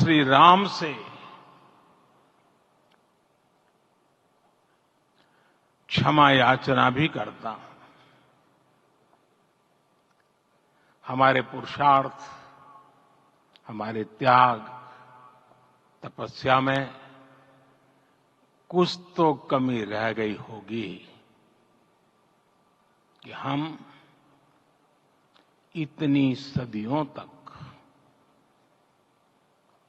श्री राम से क्षमा याचना भी करता हूं। हमारे पुरुषार्थ, हमारे त्याग, तपस्या में कुछ तो कमी रह गई होगी कि हम इतनी सदियों तक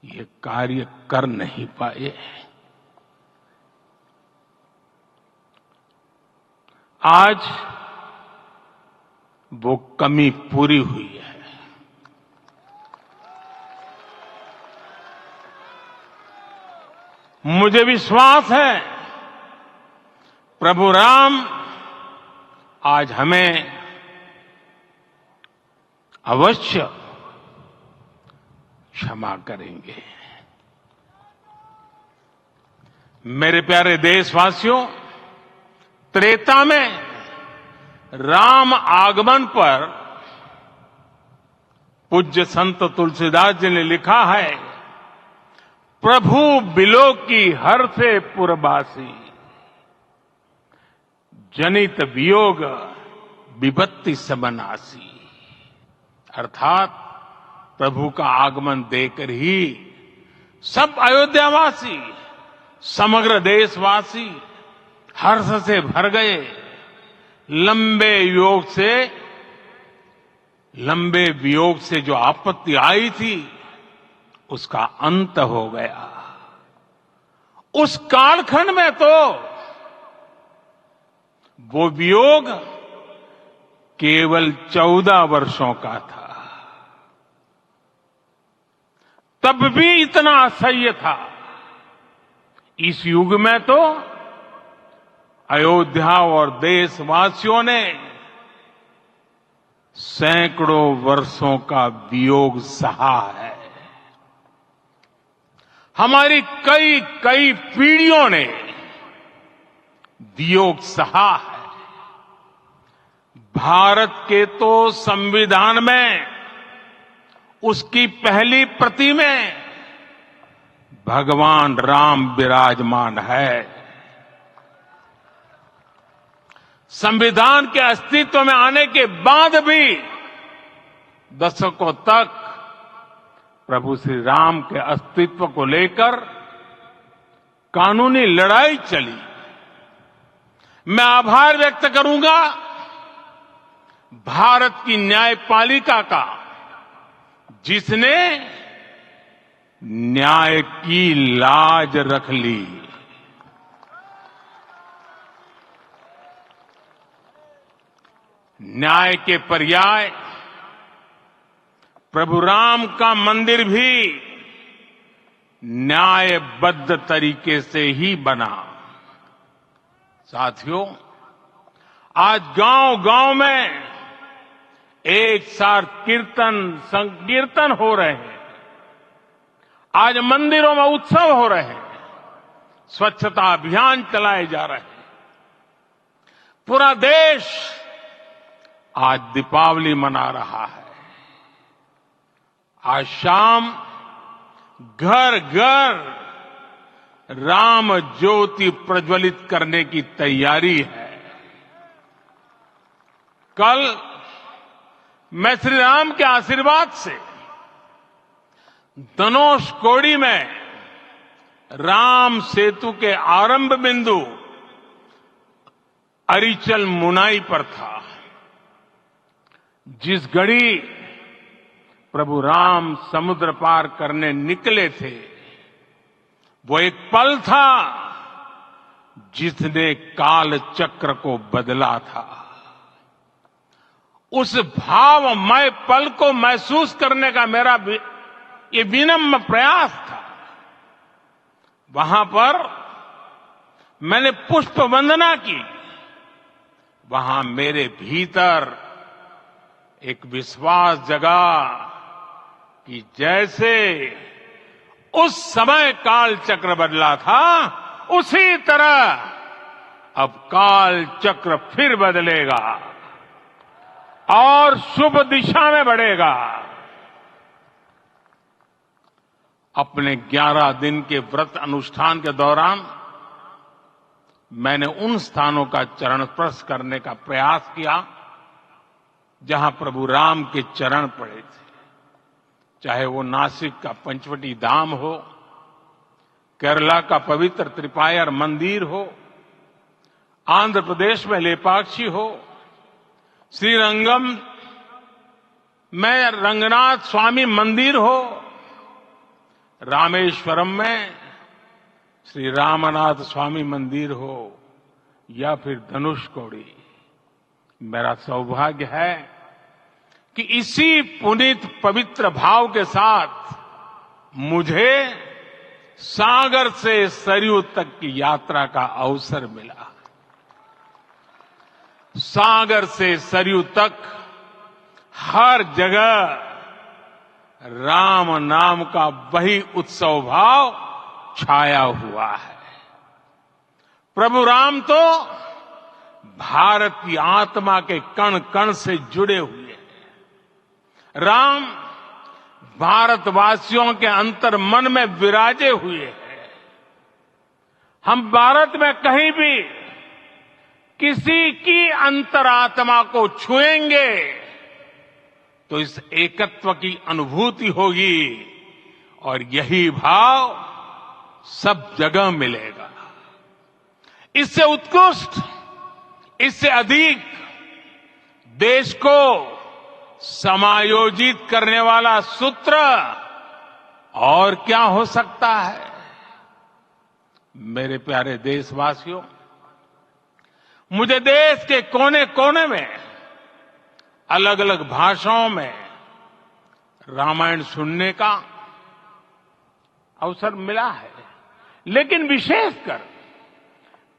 ये कार्य कर नहीं पाए। आज वो कमी पूरी हुई है। मुझे विश्वास है प्रभु राम आज हमें अवश्य क्षमा करेंगे। मेरे प्यारे देशवासियों, त्रेता में राम आगमन पर पूज्य संत तुलसीदास जी ने लिखा है, प्रभु बिलो की हर से पुरबासी, जनित वियोग विपत्ति सबनासी। अर्थात प्रभु का आगमन देकर ही सब अयोध्यावासी, समग्र देशवासी हर्ष से भर गए। लंबे वियोग से जो आपत्ति आई थी उसका अंत हो गया। उस कालखंड में तो वो वियोग केवल 14 वर्षों का था। तब भी इतना असह्य था। इस युग में तो अयोध्या और देशवासियों ने सैकड़ों वर्षों का वियोग सहा है। हमारी कई कई पीढ़ियों ने वियोग सहा है। भारत के तो संविधान में उसकी पहली प्रति में भगवान राम विराजमान है। संविधान के अस्तित्व में आने के बाद भी दशकों तक प्रभु श्री राम के अस्तित्व को लेकर कानूनी लड़ाई चली। मैं आभार व्यक्त करूंगा भारत की न्यायपालिका का, जिसने न्याय की लाज रख ली। न्याय के पर्याय प्रभु राम का मंदिर भी न्यायबद्ध तरीके से ही बना। साथियों, आज गांव-गांव में एक साथ कीर्तन संकीर्तन हो रहे हैं। आज मंदिरों में उत्सव हो रहे हैं। स्वच्छता अभियान चलाए जा रहे हैं। पूरा देश आज दीपावली मना रहा है। आज शाम घर घर राम ज्योति प्रज्वलित करने की तैयारी है। कल मैं श्री राम के आशीर्वाद से धनुषकोडी में राम सेतु के आरंभ बिंदु अरिचल मुनाई पर था। जिस घड़ी प्रभु राम समुद्र पार करने निकले थे, वो एक पल था जिसने काल चक्र को बदला था। उस भावमय पल को महसूस करने का मेरा ये विनम्र प्रयास था। वहां पर मैंने पुष्प वंदना की। वहां मेरे भीतर एक विश्वास जगा कि जैसे उस समय काल चक्र बदला था, उसी तरह अब काल चक्र फिर बदलेगा और शुभ दिशा में बढ़ेगा। अपने 11 दिन के व्रत अनुष्ठान के दौरान मैंने उन स्थानों का चरण स्पर्श करने का प्रयास किया जहां प्रभु राम के चरण पड़े थे। चाहे वो नासिक का पंचवटी धाम हो, केरला का पवित्र त्रिपायर मंदिर हो, आंध्र प्रदेश में लेपाक्षी हो, श्रीरंगम में रंगनाथ स्वामी मंदिर हो, रामेश्वरम में श्री रामनाथ स्वामी मंदिर हो, या फिर धनुषकोडी। मेरा सौभाग्य है कि इसी पुनीत पवित्र भाव के साथ मुझे सागर से सरयू तक की यात्रा का अवसर मिला। सागर से सरयू तक हर जगह राम नाम का वही उत्सव भाव छाया हुआ है। प्रभु राम तो भारत की आत्मा के कण कण से जुड़े हुए हैं। राम भारतवासियों के अंतर मन में विराजे हुए हैं। हम भारत में कहीं भी किसी की अंतरात्मा को छुएंगे तो इस एकत्व की अनुभूति होगी और यही भाव सब जगह मिलेगा। इससे उत्कृष्ट, इससे अधिक देश को समायोजित करने वाला सूत्र और क्या हो सकता है। मेरे प्यारे देशवासियों, मुझे देश के कोने कोने में अलग अलग भाषाओं में रामायण सुनने का अवसर मिला है, लेकिन विशेषकर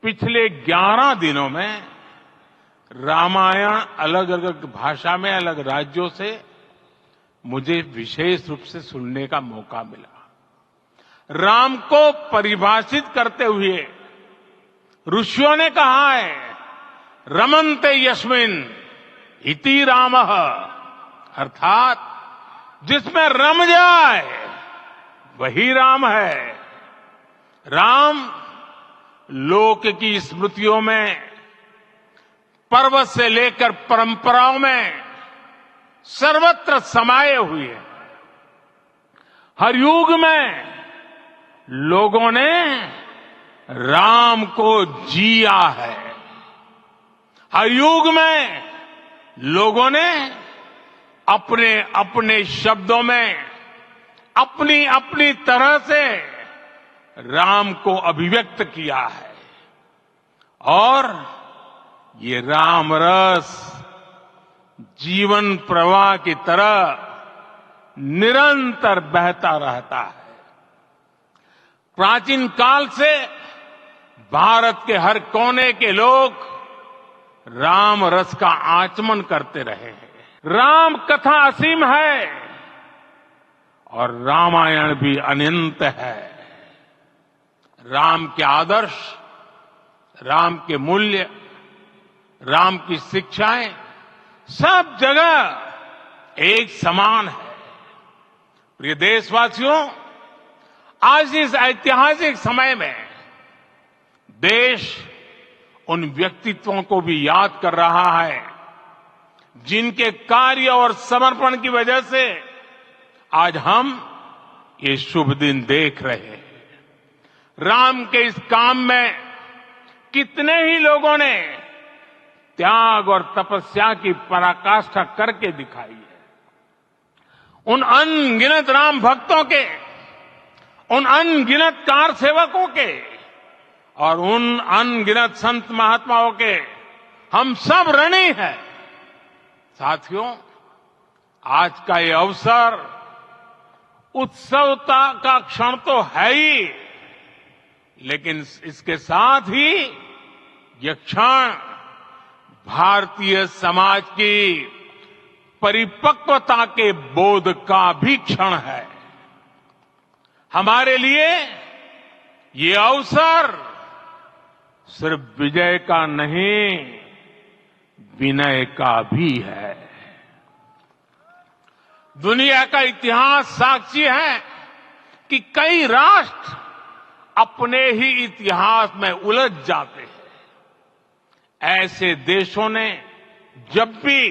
पिछले 11 दिनों में रामायण अलग अलग भाषा में अलग राज्यों से मुझे विशेष रूप से सुनने का मौका मिला। राम को परिभाषित करते हुए ऋषियों ने कहा है, रमन्ते यस्मिन् इति रामः, अर्थात जिसमें रम जाए वही राम है। राम लोक की स्मृतियों में, पर्वत से लेकर परंपराओं में सर्वत्र समाये हुए हैं। हर युग में लोगों ने राम को जिया है। हर युग में लोगों ने अपने अपने शब्दों में अपनी अपनी तरह से राम को अभिव्यक्त किया है और ये राम रस जीवन प्रवाह की तरह निरंतर बहता रहता है। प्राचीन काल से भारत के हर कोने के लोग राम रस का आचमन करते रहे हैं। राम कथा असीम है और रामायण भी अनंत है। राम के आदर्श, राम के मूल्य, राम की शिक्षाएं सब जगह एक समान है। प्रिय देशवासियों, आज इस ऐतिहासिक समय में देश उन व्यक्तित्वों को भी याद कर रहा है जिनके कार्य और समर्पण की वजह से आज हम ये शुभ दिन देख रहे हैं। राम के इस काम में कितने ही लोगों ने त्याग और तपस्या की पराकाष्ठा करके दिखाई है। उन अनगिनत राम भक्तों के, उन अनगिनत कार सेवकों के और उन अनगिनत संत महात्माओं के हम सब ऋणी हैं। साथियों, आज का ये अवसर उत्सवता का क्षण तो है ही, लेकिन इसके साथ ही यह क्षण भारतीय समाज की परिपक्वता के बोध का भी क्षण है। हमारे लिए ये अवसर सिर्फ विजय का नहीं, विनय का भी है। दुनिया का इतिहास साक्षी है कि कई राष्ट्र अपने ही इतिहास में उलझ जाते हैं। ऐसे देशों ने जब भी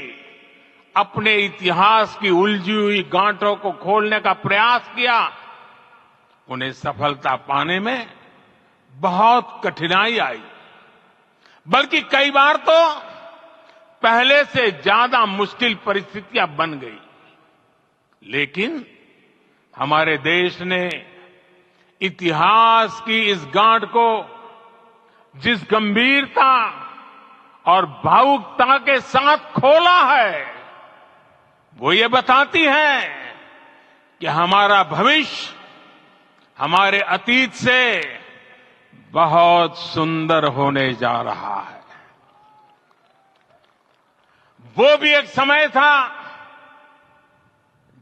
अपने इतिहास की उलझी हुई गांठों को खोलने का प्रयास किया, उन्हें सफलता पाने में बहुत कठिनाई आई, बल्कि कई बार तो पहले से ज्यादा मुश्किल परिस्थितियां बन गई। लेकिन हमारे देश ने इतिहास की इस गांठ को जिस गंभीरता और भावुकता के साथ खोला है, वो ये बताती है कि हमारा भविष्य हमारे अतीत से बहुत सुंदर होने जा रहा है। वो भी एक समय था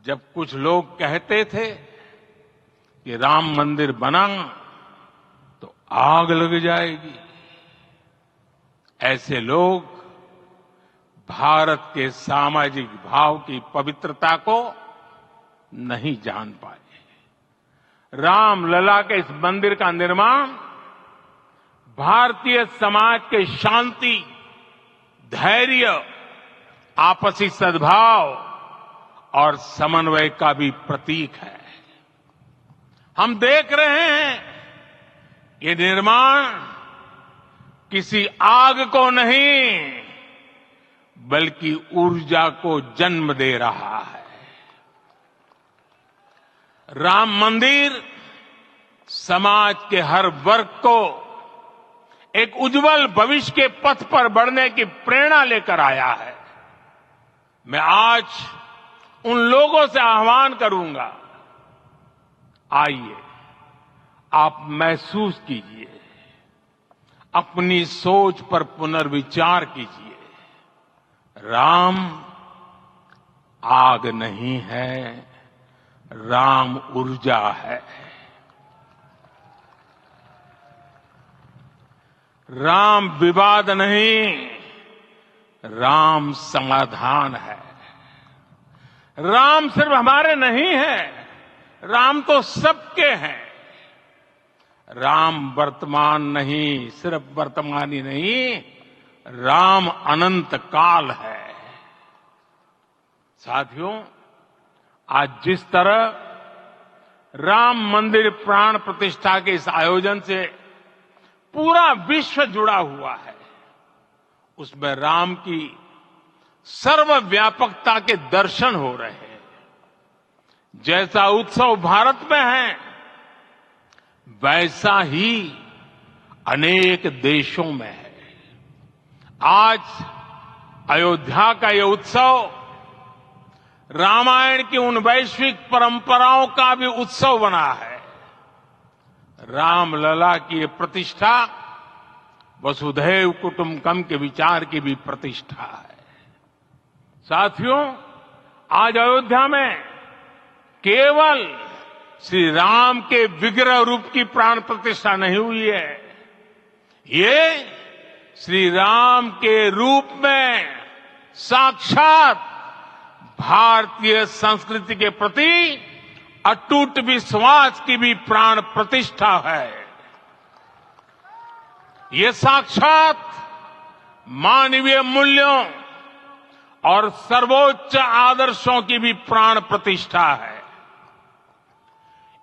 जब कुछ लोग कहते थे कि राम मंदिर बना तो आग लग जाएगी। ऐसे लोग भारत के सामाजिक भाव की पवित्रता को नहीं जान पाए। रामलला के इस मंदिर का निर्माण भारतीय समाज के शांति, धैर्य, आपसी सद्भाव और समन्वय का भी प्रतीक है। हम देख रहे हैं ये निर्माण किसी आग को नहीं, बल्कि ऊर्जा को जन्म दे रहा है। राम मंदिर समाज के हर वर्ग को एक उज्जवल भविष्य के पथ पर बढ़ने की प्रेरणा लेकर आया है। मैं आज उन लोगों से आह्वान करूंगा, आइए आप महसूस कीजिए, अपनी सोच पर पुनर्विचार कीजिए। राम आग नहीं है, राम ऊर्जा है। राम विवाद नहीं, राम समाधान है। राम सिर्फ हमारे नहीं है, राम तो सबके हैं। राम वर्तमान नहीं, सिर्फ वर्तमान ही नहीं, राम अनंत काल है। साथियों, आज जिस तरह राम मंदिर प्राण प्रतिष्ठा के इस आयोजन से पूरा विश्व जुड़ा हुआ है, उसमें राम की सर्वव्यापकता के दर्शन हो रहे हैं। जैसा उत्सव भारत में है, वैसा ही अनेक देशों में है। आज अयोध्या का यह उत्सव रामायण की उन वैश्विक परंपराओं का भी उत्सव बना है। रामलला की ये प्रतिष्ठा वसुधैव कुटुंबकम के विचार की भी प्रतिष्ठा है। साथियों, आज अयोध्या में केवल श्री राम के विग्रह रूप की प्राण प्रतिष्ठा नहीं हुई है, ये श्री राम के रूप में साक्षात भारतीय संस्कृति के प्रति अटूट विश्वास की भी प्राण प्रतिष्ठा है। ये साक्षात मानवीय मूल्यों और सर्वोच्च आदर्शों की भी प्राण प्रतिष्ठा है।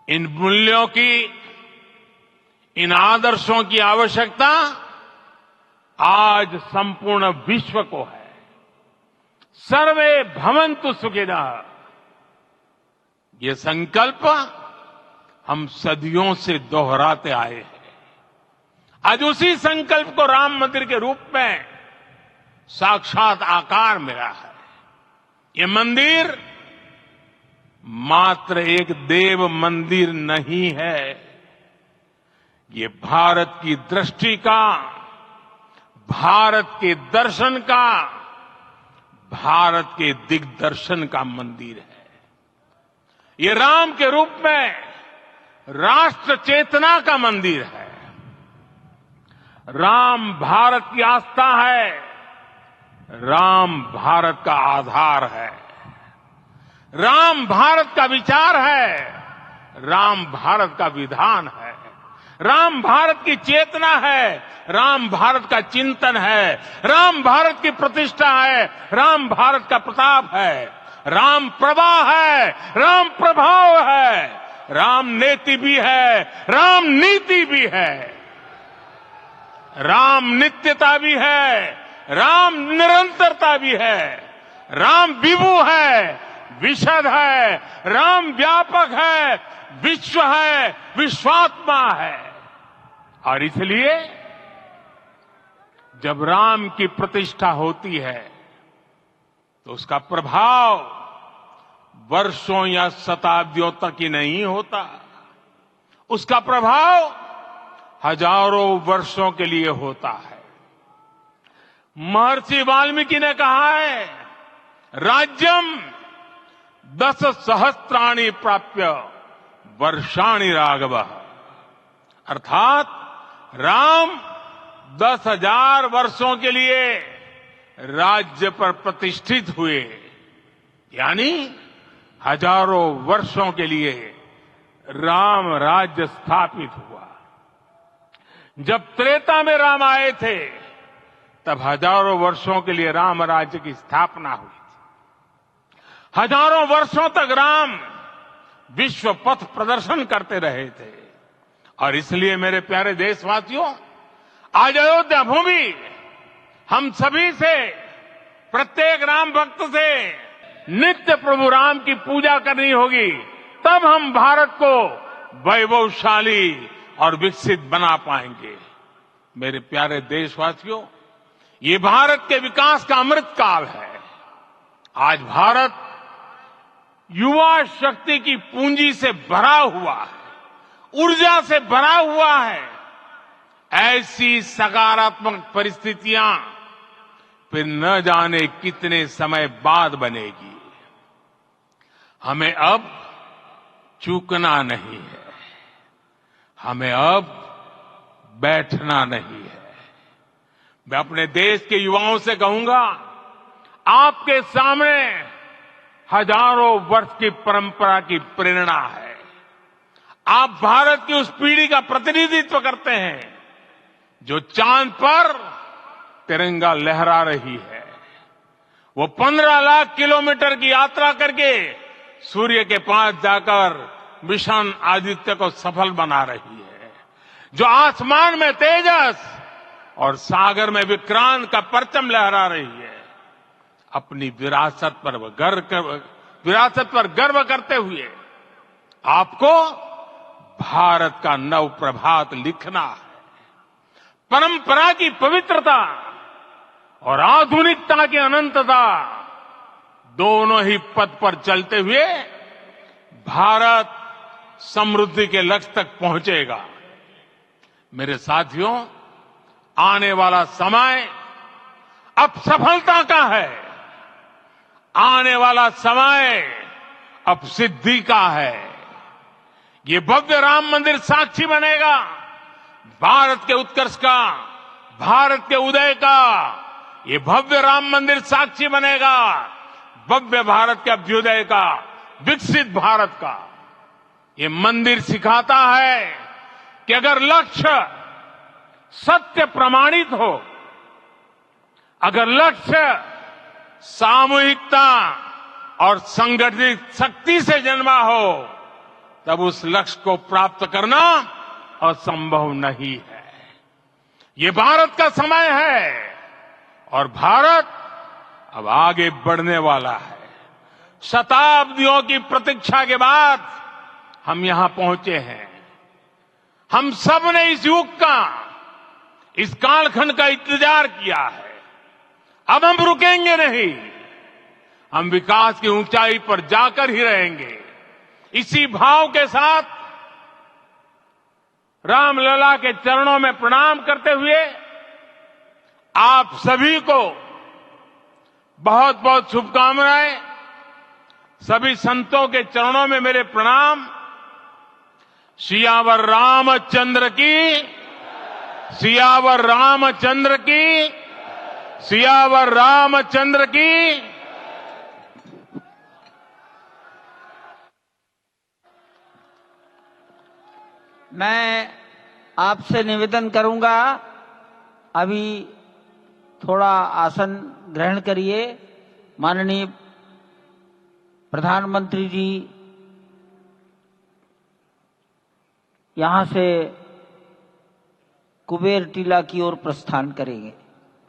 इन मूल्यों की, इन आदर्शों की आवश्यकता आज संपूर्ण विश्व को है। सर्वे भवन्तु सुखिनः, ये संकल्प हम सदियों से दोहराते आए हैं। आज उसी संकल्प को राम मंदिर के रूप में साक्षात आकार मिला है। ये मंदिर मात्र एक देव मंदिर नहीं है, ये भारत की दृष्टि का, भारत के दर्शन का, भारत के दिग्दर्शन का मंदिर है। ये राम के रूप में राष्ट्र चेतना का मंदिर है। राम भारत की आस्था है, राम भारत का आधार है। राम भारत का विचार है, राम भारत का विधान है, राम भारत की चेतना है, राम भारत का चिंतन है, राम भारत की प्रतिष्ठा है, राम भारत का प्रताप है, राम प्रवाह है, राम प्रभाव है, राम नेति भी है, राम नीति भी है, राम नित्यता भी है, राम निरंतरता भी है, राम विभु है, विशद है, राम व्यापक है, विश्व है, विश्वात्मा है। और इसलिए जब राम की प्रतिष्ठा होती है तो उसका प्रभाव वर्षों या शताब्दियों तक ही नहीं होता, उसका प्रभाव हजारों वर्षों के लिए होता है। महर्षि वाल्मीकि ने कहा है, राज्यम 10 सहस्त्राणि प्राप्य वर्षाणि राघव, अर्थात राम 10,000 वर्षों के लिए राज्य पर प्रतिष्ठित हुए, यानी हजारों वर्षों के लिए राम राज्य स्थापित हुआ। जब त्रेता में राम आए थे तब हजारों वर्षों के लिए राम राज्य की स्थापना हुई थी। हजारों वर्षों तक राम विश्व पथ प्रदर्शन करते रहे थे। और इसलिए मेरे प्यारे देशवासियों, आज अयोध्या भूमि हम सभी से, प्रत्येक राम भक्त से नित्य प्रभु राम की पूजा करनी होगी, तब हम भारत को वैभवशाली और विकसित बना पाएंगे। मेरे प्यारे देशवासियों, ये भारत के विकास का अमृत काल है। आज भारत युवा शक्ति की पूंजी से भरा हुआ है, ऊर्जा से भरा हुआ है। ऐसी सकारात्मक परिस्थितियां फिर न जाने कितने समय बाद बनेगी। हमें अब चूकना नहीं है, हमें अब बैठना नहीं है। मैं अपने देश के युवाओं से कहूंगा, आपके सामने हजारों वर्ष की परंपरा की प्रेरणा है। आप भारत की उस पीढ़ी का प्रतिनिधित्व करते हैं जो चांद पर तिरंगा लहरा रही है। वो 15 लाख किलोमीटर की यात्रा करके सूर्य के पास जाकर मिशन आदित्य को सफल बना रही है। जो आसमान में तेजस और सागर में विक्रांत का परचम लहरा रही है। अपनी विरासत पर गर्व करते हुए आपको भारत का नव प्रभात लिखना है। परंपरा की पवित्रता और आधुनिकता की अनंतता दोनों ही पथ पर चलते हुए भारत समृद्धि के लक्ष्य तक पहुंचेगा। मेरे साथियों, आने वाला समय अब सफलता का है, आने वाला समय अब सिद्धि का है। ये भव्य राम मंदिर साक्षी बनेगा भारत के उत्कर्ष का, भारत के उदय का। ये भव्य राम मंदिर साक्षी बनेगा भव्य भारत के अभ्युदय का, विकसित भारत का। ये मंदिर सिखाता है कि अगर लक्ष्य सत्य प्रमाणित हो, अगर लक्ष्य सामूहिकता और संगठित शक्ति से जन्मा हो, तब उस लक्ष्य को प्राप्त करना असंभव नहीं है। ये भारत का समय है और भारत अब आगे बढ़ने वाला है। शताब्दियों की प्रतीक्षा के बाद हम यहां पहुंचे हैं। हम सब ने इस युग का, इस कालखंड का इंतजार किया है। अब हम रुकेंगे नहीं, हम विकास की ऊंचाई पर जाकर ही रहेंगे। इसी भाव के साथ रामलला के चरणों में प्रणाम करते हुए आप सभी को बहुत बहुत शुभकामनाएं। सभी संतों के चरणों में मेरे प्रणाम। सियावर रामचंद्र की, सियावर रामचंद्र की, सियावर रामचंद्र की। मैं आपसे निवेदन करूंगा, अभी थोड़ा आसन ग्रहण करिए। माननीय प्रधानमंत्री जी यहां से कुबेर टीला की ओर प्रस्थान करेंगे।